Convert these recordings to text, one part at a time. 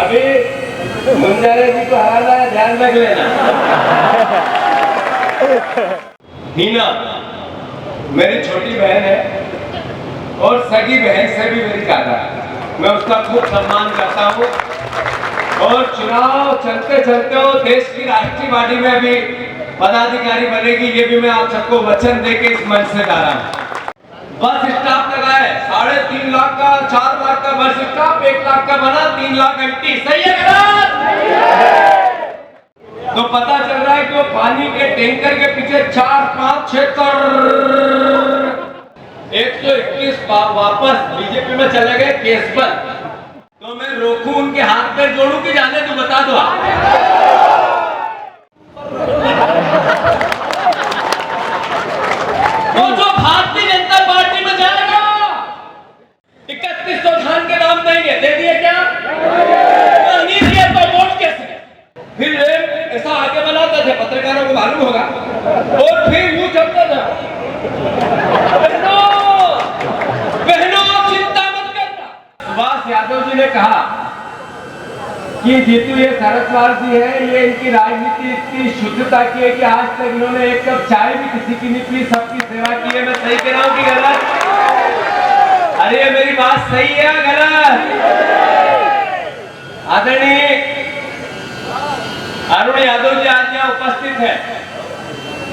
अभी मुंजारे जी को हराना है, ध्यान रख लेना। हीना मेरी छोटी बहन है और सगी बहन से भी मेरी ज्यादा है। मैं उसका खूब सम्मान करता हूँ और चुनाव चलते चलते हो देश की राष्ट्रीय पार्टी में अभी पदाधिकारी बनेगी, ये भी मैं आप सबको वचन देके इस मंच से गा रहा हूँ। बस स्टॉप लगा है, 3.5 लाख का, 4 लाख का बस स्टॉप, 1 लाख का बना, 3 लाख एमटी। सही है गलत? तो पता चल रहा है कि वो पानी के टैंकर के पीछे 4, 5, 6 121 वापस बीजेपी में चले गए केस पर। तो मैं रोकूं, उनके हाथ पे जोड़ूं कि जाने तो बता दो आप। तो जो भारतीय जनता पार्टी में जाएगा 3100 धान के नाम देंगे, दे दिए क्या? नहीं दिए तो वोट कैसे? फिर ऐसा आगे बनाते थे, पत्रकारों को मालूम होगा, और फिर यूं चलता था, बहनों चिंता मत करना। सुभाष यादव जी ने कहा कि जीतू ये शरद पवार जी है, ये इनकी राजनीति इतनी शुद्धता की है कि आज तक इन्होंने एक कप चाय भी किसी की नहीं पी, सबकी सेवा की है। मैं सही कह रहा हूं कि गलत? अरे मेरी बात सही है गलत? आदरणीय अरुण यादव जी आज यहाँ उपस्थित है।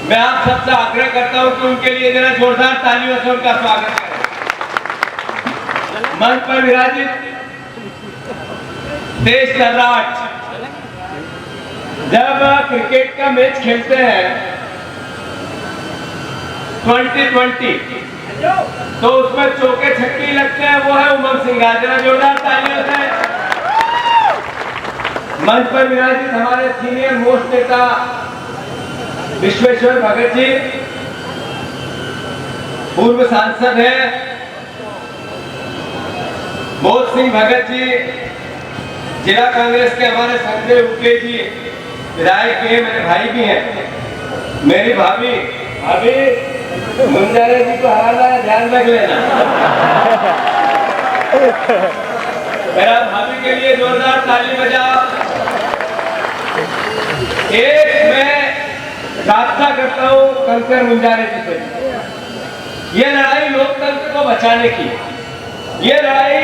मैं आप सबसे आग्रह करता हूं कि उनके लिए जरा जोरदार तालियों से उनका स्वागत करें। मंच पर विराजित देश सम्राट, जब क्रिकेट का मैच खेलते हैं 2020 तो उसमें चौके छक्के लगते हैं, वो है उमंग सिंघार। जरा जोरदार तालियों से। मंच पर विराजित हमारे सीनियर मोस्ट नेता विश्वेश्वर भगत जी, पूर्व सांसद हैं बोध सिंह भगत जी, जिला कांग्रेस के हमारे संजय उके जी विधायक भी हैं, मेरे भाई भी हैं, मेरी भाभी अभी मुंजारे जी को हराना है, ध्यान रख लेना। मेरा भाभी के लिए जोरदार ताली बजाओ। एक मैं प्रार्थना करता हूं कंकर मुंजारे जी से, ये लड़ाई लोकतंत्र को बचाने की, ये लड़ाई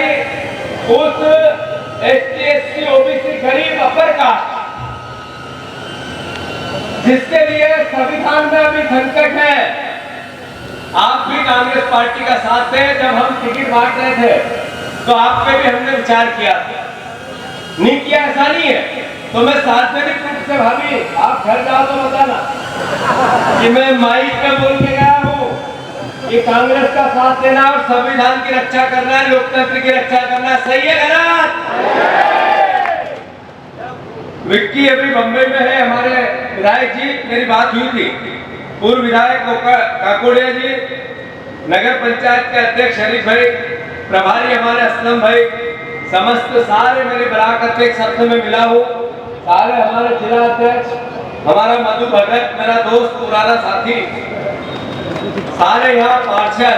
उस ST, SC, OBC गरीब अपर कास्ट जिसके लिए संविधान में अभी संकट है। आप भी कांग्रेस पार्टी का साथ है, जब हम टिकट बांट रहे थे तो आप पे भी हमने विचार किया, नहीं किया ऐसा नहीं है। तो मैं सार्वजनिक रूप से भाभी आप घर जाओ तो बताना कि मैं माइक पे बोल के गया हूँ कि कांग्रेस का साथ देना और संविधान की रक्षा करना है, लोकतंत्र की रक्षा करना है। सही है गलत? विक्की अभी बम्बई में है, हमारे विधायक जी, मेरी बात हुई थी, पूर्व विधायक काकोड़िया जी, नगर पंचायत के अध्यक्ष हरीश भाई, प्रभारी हमारे असलम भाई, समस्त सारे मेरे ब्लॉक अध्यक्ष सबसे मैं मिला हूँ, सारे हमारे जिला अध्यक्ष, हमारा मधु भगत मेरा दोस्त पुराना साथी, सारे यहाँ पार्षद,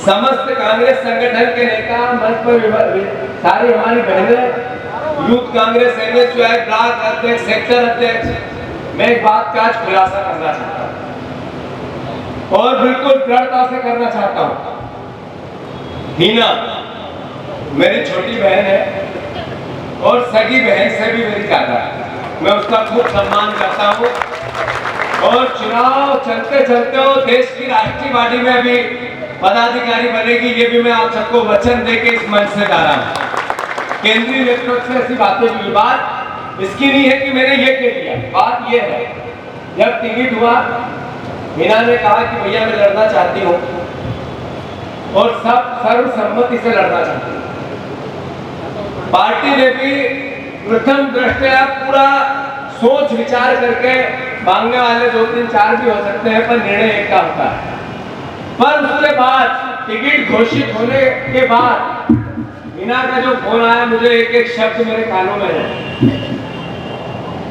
समस्त कांग्रेस संगठन के नेता, मंच पर सारी हमारी बहनें, यूथ कांग्रेस NSU ब्लॉक अध्यक्ष, सेक्टर अध्यक्ष, मैं एक बात का आज खुलासा करना चाहता हूँ और बिल्कुल दृढ़ता से करना चाहता हूँ। हीना मेरी छोटी बहन है और सगी बहन से भी मेरी ज्यादा है। मैं उसका खूब सम्मान करता हूँ और चुनाव चलते चलते हो देश की राष्ट्रीय पार्टी में अभी पदाधिकारी बनेगी, ये भी मैं आप सबको वचन देके इस मंच से गा रहा हूँ। केंद्रीय नेतृत्व से ऐसी बातें हुई, बात इसकी नहीं है कि मैंने ये कह दिया, बात ये है जब टिकट हुआ मीना ने कहा कि भैया मैं लड़ना चाहती हूँ और सब सर्वसम्मति से लड़ना चाहती हूँ। पार्टी ने भी प्रथम दृष्टया पूरा सोच विचार करके, मांगने वाले 2, 3, 4 भी हो सकते हैं पर निर्णय एक का होता है। पर उसके बाद टिकट घोषित होने के बाद मीना का जो फोन आया, मुझे एक एक शब्द मेरे कानों में है।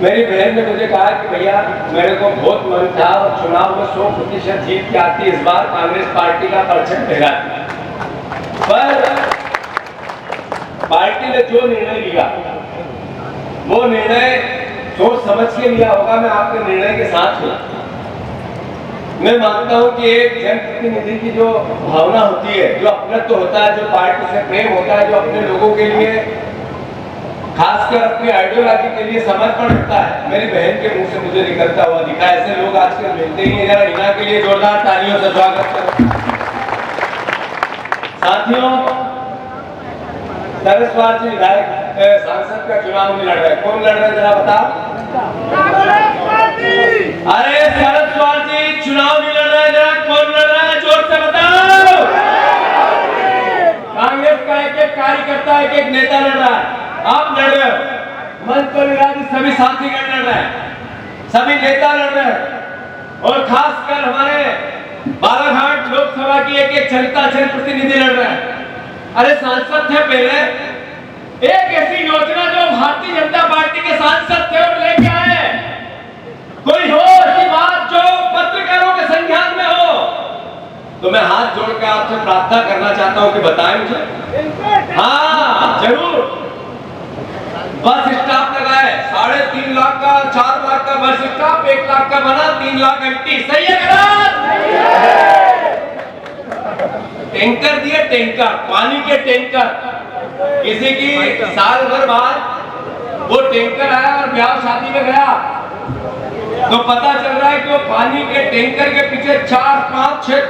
मेरी बहन ने मुझे कहा कि भैया मेरे को बहुत मन था और चुनाव में 100% जीत के आती इस बार कांग्रेस पार्टी का परचम फहराती, पर पार्टी ने जो निर्णय लिया वो निर्णय सोच समझ के लिया होगा। मैं आपके निर्णय के साथ हूं। मैं मानता हूं कि एक जनप्रतिनिधि की जो भावना होती है, जो अपनत्व होता है, जो पार्टी से प्रेम होता है, जो अपने लोगों के लिए खासकर अपनी आइडियोलॉजी के लिए समर्पण होता है, मेरी बहन के मुंह से मुझे निकलता हुआ दिखा। ऐसे लोग आजकल मिलते ही हैं। जरा हिना के लिए जोरदार तालियों से स्वागत करें। साथियों, सरसवार जी विधायक सांसद का चुनाव नहीं लड़ रहा है। कौन लड़ रहा है जरा बताओ? अरे सरसवार जी चुनाव नहीं लड़ रहा है, जरा कौन लड़ रहा है? जोर से बताओ। कांग्रेस का एक एक कार्यकर्ता, एक एक नेता लड़ रहा है। आप लड़ रहे हो। मंच पर विराजित सभी साथीगण लड़ रहे हैं, सभी नेता लड़ रहे हैं, और खासकर हमारे बालाघाट लोकसभा की एक एक चलिता जनप्रतिनिधि लड़ रहे हैं। अरे सांसद थे पहले, एक ऐसी योजना जो भारतीय जनता पार्टी के सांसद थे और लेके आए, कोई हो ऐसी बात जो पत्रकारों के संज्ञान में हो, तो मैं हाथ जोड़कर आपसे प्रार्थना करना चाहता हूं कि बताएं मुझे। हाँ जरूर, बस स्टॉप लगाए 3.5 लाख का, 4 लाख का बस स्टॉप, 1 लाख का बना, 3 लाख एमटी। सही है गलत? टैंकर दिए, टैंकर पानी के टैंकर। किसी की साल भर बाद वो टैंकर आया और ब्याह शादी में गया तो पता चल रहा है कि वो पानी के टैंकर के पीछे 4, 5, 6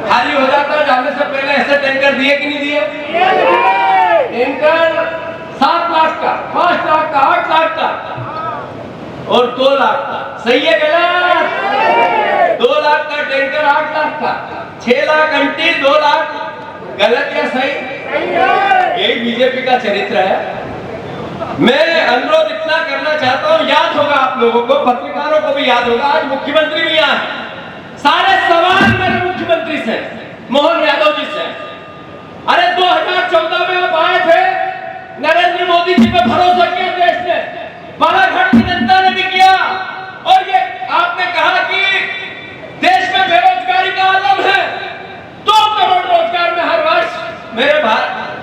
खाली हो जाता। जाने से पहले ऐसे टैंकर दिए कि नहीं दिए? टैंकर 7 लाख का, 5 लाख का, 8 लाख का और 2 लाख का। सही है गलत? 2 लाख का टैंकर, 8 लाख का, 6 लाख एमटी, 2 लाख। गलत या सही? यही बीजेपी का चरित्र है। मैं अनुरोध इतना करना चाहता हूं, याद होगा आप लोगों को, पत्रकारों को भी याद होगा, आज मुख्यमंत्री भी यहाँ है। सारे सवाल मेरे मुख्यमंत्री से, मोहन यादव जी से। अरे 2014 में आप आए थे, नरेंद्र मोदी जी पे भरोसा किया देश ने, बालाघाट की जनता ने भी किया, और ये आपने कहा कि देश में बेरोजगारी का आलम है, 2 करोड़ रोजगार में हर वर्ष मेरे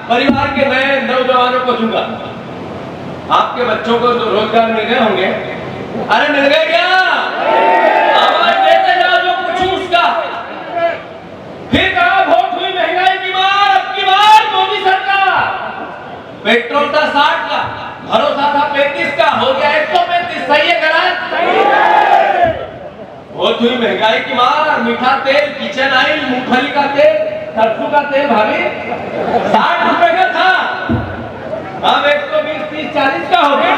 परिवार के नए नौजवानों को दूंगा। आपके बच्चों को तो रोजगार मिल गए होंगे। अरे मिल गए क्या? आवाज देते जाओ जो कुछ उसका। फिर कहा वोट हुई महंगाई की मार, अब की बार मोदी सरकार। पेट्रोल था 60 का, भरोसा था 35 का, हो गया 135। सही है गलत? वोट हुई महंगाई की मार। मीठा तेल, किचन ऑयल, मूंगफली का तेल, सरसों का तेल भाभी 60 रुपए का था, अब 120, 30, 40 का हो गया।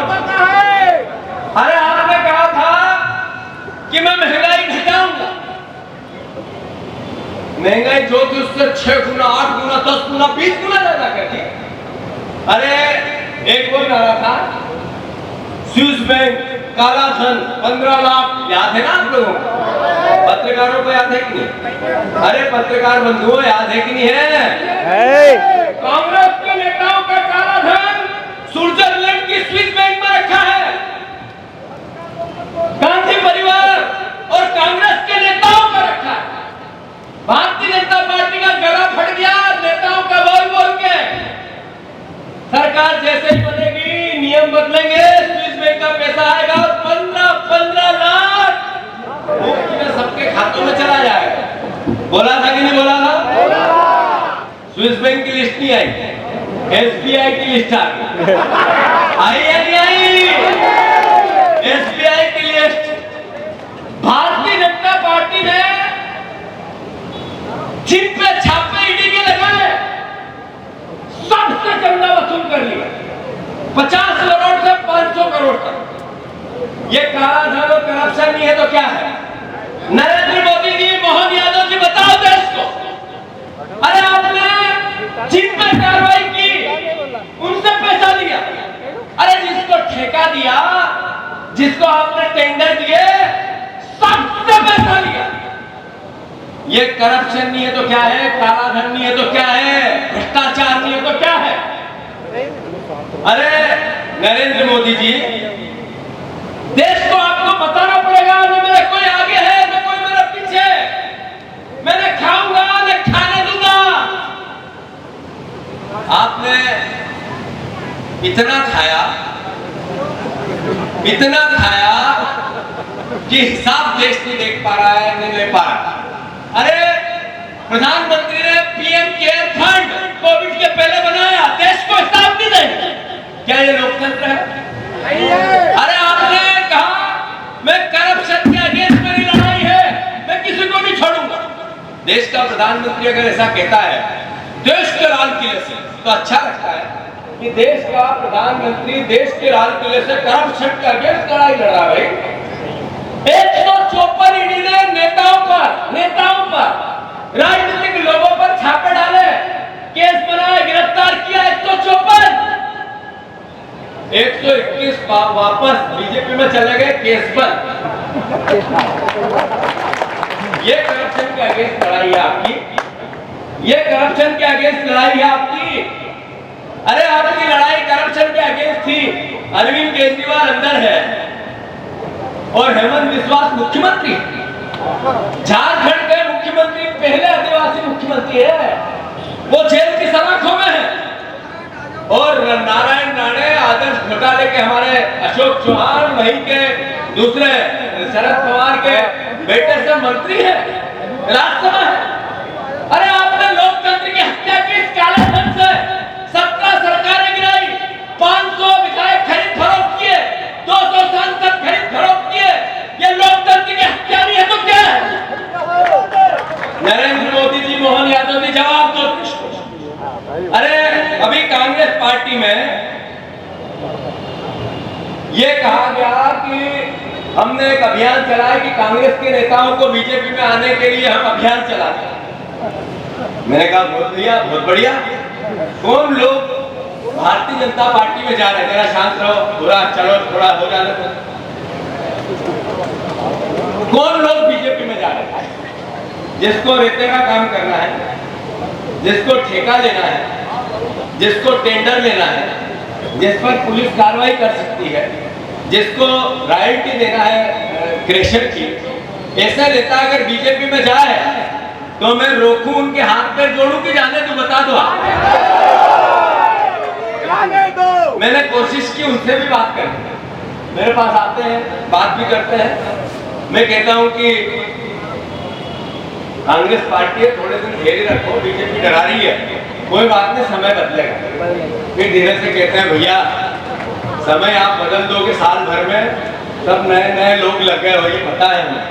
अरे आपने कहा था कि मैं महंगाई घटाऊंगा। महंगाई जो थी उससे 6 गुना, 8 गुना, 10 गुना, 20 गुना ज्यादा कर दी। अरे एक वो नारा था, स्विस बैंक काला धन 15 लाख। याद है ना आप लोगों को? पत्रकारों को याद है कि नहीं? अरे पत्रकार बंधुओं याद है कि नहीं है? कांग्रेस के नेताओं का काला धन स्विट्जरलैंड की स्विस बैंक में रखा है। गांधी परिवार और कांग्रेस के नेताओं का रखा है। भारतीय जनता पार्टी का गला फट गया नेताओं का बोल बोल के। सरकार जैसे ही बनेगी, नियम बदलेंगे, स्विस बैंक का पैसा आएगा और 15 लाख सबके खातों में चला जाएगा। बोला था कि नहीं बोला था? स्विस बैंक की लिस्ट नहीं आई, एसबीआई की लिस्ट आ गई। आई है नहीं आई? एसबीआई की लिस्ट। भारतीय जनता पार्टी ने जिन पे छापे ईडी के लगाए, सबसे चंदा वसूल कर लिया, 50 करोड़ से 500 करोड़ तक। ये काला धन और करप्शन नहीं है तो क्या है? नरेंद्र मोदी जी, मोहन यादव जी, बताओ देश को। अरे आपने जिन पे कार्रवाई की उनसे पैसा लिया। अरे जिसको ठेका दिया, जिसको आपने टेंडर दिए, सबसे पैसा लिया। ये करप्शन नहीं है तो क्या है? काला धन नहीं है तो क्या है? भ्रष्टाचार नहीं है तो क्या है? अरे नरेंद्र मोदी जी, देश को आपको बताना पड़ेगा, न मेरे कोई आगे है न कोई मेरे पीछे। मैं न खाऊंगा न खाने दूंगा। इतना खाया कि हिसाब देश नहीं देख पा रहा है, नहीं ले पा रहा। अरे प्रधानमंत्री ने पीएम केयर फंड कोविड के पहले बनाया, देश को हिसाब नहीं देंगे, क्या ये लोकतंत्र है? अरे आपने कहा मैं करप्शन के अगेंस्ट मेरी लड़ाई है, मैं किसी को नहीं छोड़ूंगा। देश का प्रधानमंत्री अगर ऐसा कहता है देश के लाल किले से, तो अच्छा लगता है कि देश का प्रधानमंत्री देश के लाल किले से करप्शन के अगेंस्ट लड़ाई लड़ रहा है। 154 ईडी ने नेताओं पर राजनीतिक लोगों पर छापे डाले, केस बनाए, गिरफ्तार किया 154। 121 वापस बीजेपी में चले गए, केस बंद। ये करप्शन के अगेंस्ट लड़ाई है आपकी, ये करप्शन के अगेंस्ट लड़ाई है आपकी। अरे आपकी लड़ाई करप्शन के अगेंस्ट थी, अरविंद केजरीवाल अंदर है और हेमंत बिस्वा मुख्यमंत्री। झारखंड के मुख्यमंत्री पहले आदिवासी मुख्यमंत्री है, वो जेल की सलाखों में है। और नारायण राणे आदर्श घोटाले के हमारे अशोक चौहान, वहीं के दूसरे शरद पवार के बेटे से मंत्री है, राज्यसभा है। अरे आपने लोकतंत्र की हत्या की इस काले धन से 17 सरकारें गिराई, 500 विधायक खरीद फरोख्त किए, 200 सांसद खरीद फरोख्त किए। ये लोकतंत्र की हत्या नहीं है तो क्या है? नरेंद्र मोदी जी, मोहन यादव जी, जवाब दो। अरे अभी कांग्रेस पार्टी में ये कहा गया कि हमने एक अभियान चलाया कि कांग्रेस के नेताओं को बीजेपी में आने के लिए हम अभियान चलाते हैं। मैंने कहा बहुत बढ़िया। कौन लोग भारतीय जनता पार्टी में जा रहे हैं? जरा शांत रहो, पूरा चलो, थोड़ा हो जाने दो। कौन लोग बीजेपी में जा रहे हैं? जिसको रेते का काम करना है, जिसको ठेका लेना है, जिसको टेंडर लेना है, जिस पर पुलिस कार्रवाई कर सकती है, जिसको रॉयल्टी देना है क्रेशर की, ऐसा नेता अगर बीजेपी में जाए तो मैं रोकूं, उनके हाथ पे जोड़ूं कि जाने दो, बता दो आप। मैंने कोशिश की उनसे भी बात करने, मेरे पास आते हैं, बात भी करते हैं। मैं कहता हूं कि कांग्रेस पार्टी है, थोड़े दिन घेरे रखो, बीजेपी डरा रही है, कोई बात नहीं, समय बदलेगा। फिर धीरे से कहते हैं भैया समय आप बदल दोगे साल भर में, सब नए लोग लग गए हो, ये पता है हमें,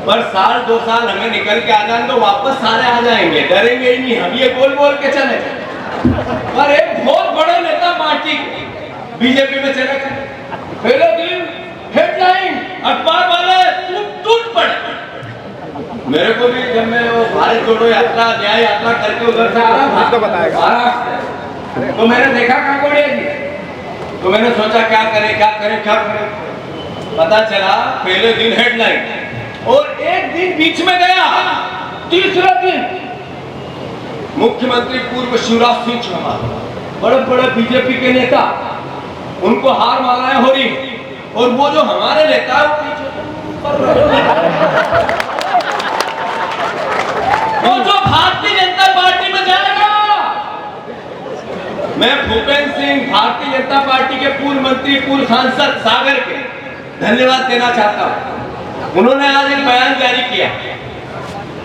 पर साल 2 साल हमें निकल के आ जाए तो वापस सारे आ जाएंगे, डरेंगे ही नहीं हम, ये बोल के चले। पर एक बहुत बड़े नेता पार्टी बीजेपी में चले गए, पहले दिन हेडलाइन अखबार वाले टूट पड़े। मेरे को भी जब मैं वो भारत जोड़ो यात्रा, न्याय यात्रा करके उधर से आ रहा था महाराष्ट्र, तो मैंने देखा काकोड़िया जी, तो मैंने सोचा क्या करें। पता चला पहले दिन हेडलाइन और एक दिन बीच में गया, तीसरा दिन मुख्यमंत्री पूर्व शिवराज सिंह चौहान, बड़े बीजेपी के नेता, उनको हार मालाएं हो रही, और वो जो हमारे नेता है वो जो भारतीय जनता पार्टी में जाएगा। मैं भूपेंद्र सिंह, भारतीय जनता पार्टी के पूर्व मंत्री, पूर्व सांसद सागर के धन्यवाद देना चाहता हूं। उन्होंने आज एक बयान जारी किया,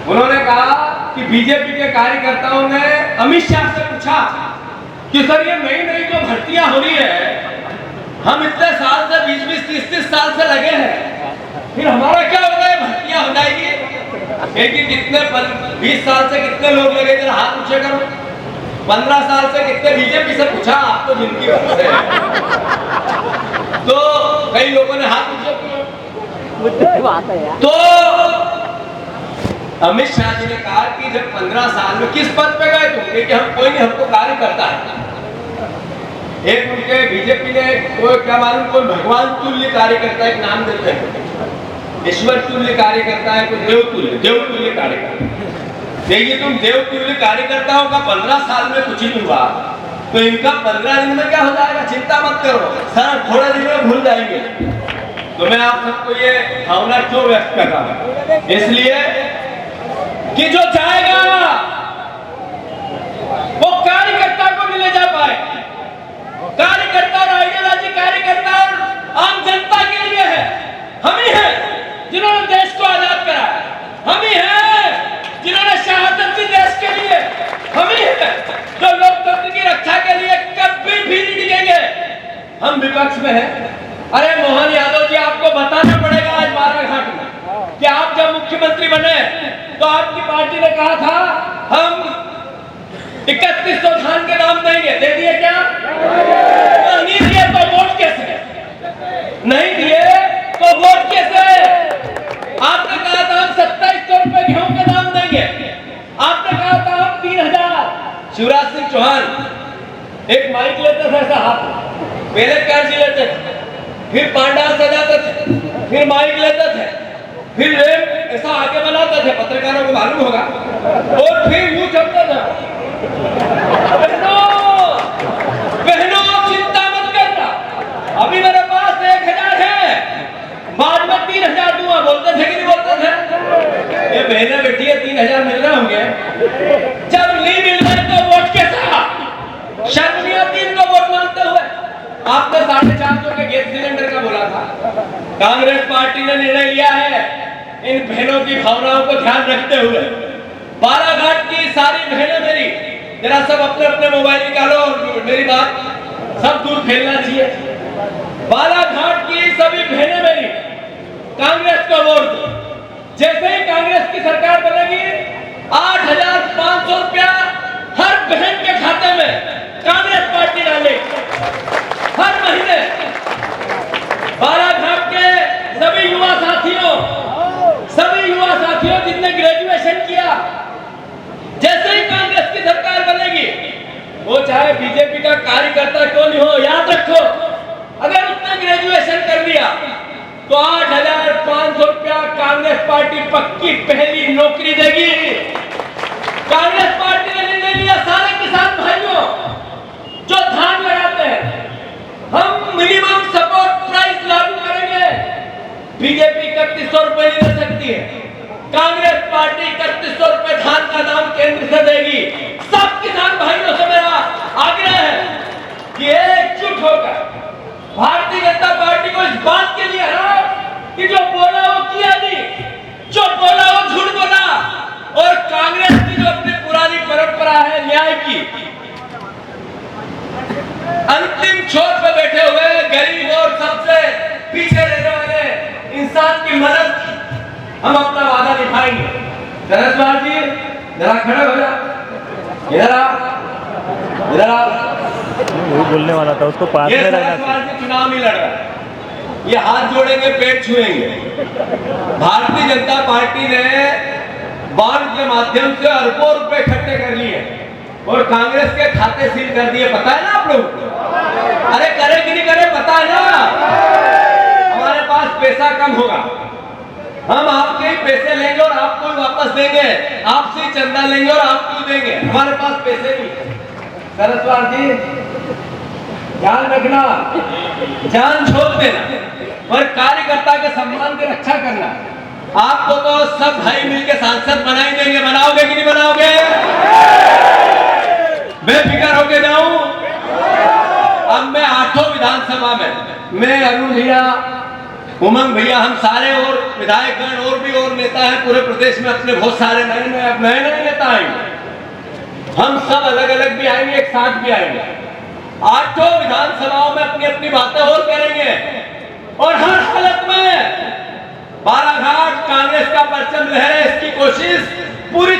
उन्होंने कहा कि बीजेपी के कार्यकर्ताओं ने अमित शाह से पूछा कि सर ये नई जो भर्तियां हो रही है, हम इतने साल से 20-20, 30-30 साल से लगे हैं, फिर हमारा क्या होगा? ये भर्तियां हो जाएगी, लेकिन कितने 20 साल से कितने लोग लगे? जरा हाथ ऊंचे करो। 15 साल से कितने? बीजेपी से पूछा, आपको जिनकी वजह से, तो कई लोगों ने हाथ ऊंचे किए। तो अमित शाह जी ने कहा कि जब 15 साल में किस पद पे गए तुम? कि हम कोई नहीं, हमको कार्य करता है। एक उनके बीजेपी ने कोई क्या मालूम, कोई भगवान तुल्य कार्यकर्ता एक नाम देते हैं, ईश्वर तुल्य कार्यकर्ता है, कोई देव तुल्य कार्यकर्ता। देखिए तुम देव तुल्य कार्यकर्ताओं का 15 साल में कुछ ही नहीं हुआ, तो इनका 15 दिन में क्या हो जाएगा? चिंता मत करो सर, थोड़े दिन में भूल जाएंगे। तो मैं आप सबको ये भावना क्यों व्यक्त कर रहा हूं? इसलिए कि जो जाएगा वो कार्यकर्ता को नहीं ले जा पाए, कार्यकर्ता कार्यकर्ता और आइडियोलॉजी कार्यकर्ता और आम जनता के लिए है। हम ही हैं जिन्होंने देश को आजाद कराया, हम ही हैं जिन्होंने शहादत दी देश के लिए, हम ही हैं जो लोकतंत्र की रक्षा के लिए कभी भी नहीं डिगेंगे। हम विपक्ष में हैं। अरे मोहन यादव जी, आपको बताना पड़ेगा आज बाराघाट में कि आप जब मुख्यमंत्री बने तो आपकी पार्टी ने कहा था हम 3100 धान के दाम देंगे। दे दिए क्या? नहीं दिए तो वोट कैसे? नहीं दिए तो वोट कैसे? आपने कहा था हम 2700 रुपए गेहूं के दाम देंगे। आपने कहा था हम 3000। शिवराज सिंह चौहान एक माइक लेते थे ऐसा हाथ, पहले कर्ज लेते थे, फिर पांडाल सजाते थे, फिर माइक लेते थे, फिर रेप ऐसा आगे बनाते थे, पत्रकारों को मालूम होगा, और फिर यूं चलते थे। बहनों चिंता मत करना, अभी मेरे पास 1000 है, बाद में 3000 दूंगा। बोलते थे कि नहीं बोलते थे? ये बहनें बेटी है, 3000 मिल रहे होंगे। जब नहीं मिल रहे तो वोट कैसा? शर्म नहीं आती इनको वोट मांगते हुए? आपने 450 के गैस सिलेंडर का बोला था। कांग्रेस पार्टी ने निर्णय लिया है इन बहनों की भावनाओं को ध्यान रखते हुए, बाराघाट की सारी बहनें मेरी, जरा सब अपने अपने मोबाइल निकालो और मेरी बात सब दूर फैलना चाहिए। बाराघाट की सभी बहनें मेरी, कांग्रेस को वोट दो। जैसे ही कांग्रेस की सरकार बनेगी 8500 रुपया हर बहन के खाते में कांग्रेस पार्टी डालेगी हर महीने। बाराघाट के सभी युवा साथियों जिसने ग्रेजुएशन किया, जैसे ही कांग्रेस की सरकार बनेगी, वो चाहे बीजेपी का कार्यकर्ता क्यों नहीं हो, याद रखो अगर उसने ग्रेजुएशन कर लिया तो 8500 रुपया कांग्रेस पार्टी पक्की पहली नौकरी देगी। कांग्रेस पार्टी ने निर्णय लिया सारे किसान भाइयों जो धान लगाते हैं, हम मिनिमम सपोर्ट प्राइस लागू करेंगे। बीजेपी 3100 रुपए नहीं दे सकती है, कांग्रेस पार्टी 3100 रुपए धान का दाम केंद्र से देगी। सब किसान भाइयों से मेरा आग्रह है कि एकजुट होकर भारतीय जनता पार्टी को इस बात के लिए हराओ कि जो बोला वो किया नहीं, जो बोला वो झूठ बोला। और कांग्रेस की जो अपनी पुरानी परंपरा है न्याय की, अंतिम छोर पर बैठे हुए गरीब और सबसे पीछे रहने वाले इंसान की मदद की हम अपना वादा निभाएंगे। सरस्वती जी जरा खड़े हो जा, इधर आप, इधर आप। वो बोलने वाला था, उसको पास में रहना सरस्वती चुनाव नहीं लड़ रहा, ये हाथ जोड़ेंगे, पेट छुएंगे। भारतीय जनता पार्टी ने बॉन्ड के माध्यम से अरबों रुपए इकट्ठे कर लिए और कांग्रेस के खाते सील कर दिए। पता है ना आप लोग? अरे करे कि नहीं करे पता है ना? हमारे पास पैसा कम होगा, हम आपके पैसे लेंगे और आपको वापस देंगे, आपसे चंदा लेंगे और आपको देंगे। हमारे पास पैसे नहीं। सरस्वती जी ध्यान रखना, जान छोड़ देना और कार्यकर्ता के सम्मान की रक्षा करना। आपको तो सब भाई मिलकर सांसद बना ही देंगे। बनाओगे कि नहीं बनाओगे? बेफिक्र होके जाऊं। अब मैं 8 विधानसभा में, मैं अरुण भैया, उमंग भैया, हम सारे और विधायकगण और भी और नेता हैं पूरे प्रदेश में, अपने बहुत सारे नए नेता आएंगे। हम सब अलग अलग भी आएंगे, एक साथ भी आएंगे। 8 विधानसभाओं में अपनी अपनी बातें और करेंगे और हर हालत में बाराघाट कांग्रेस का परचम लहरे, इसकी कोशिश पूरी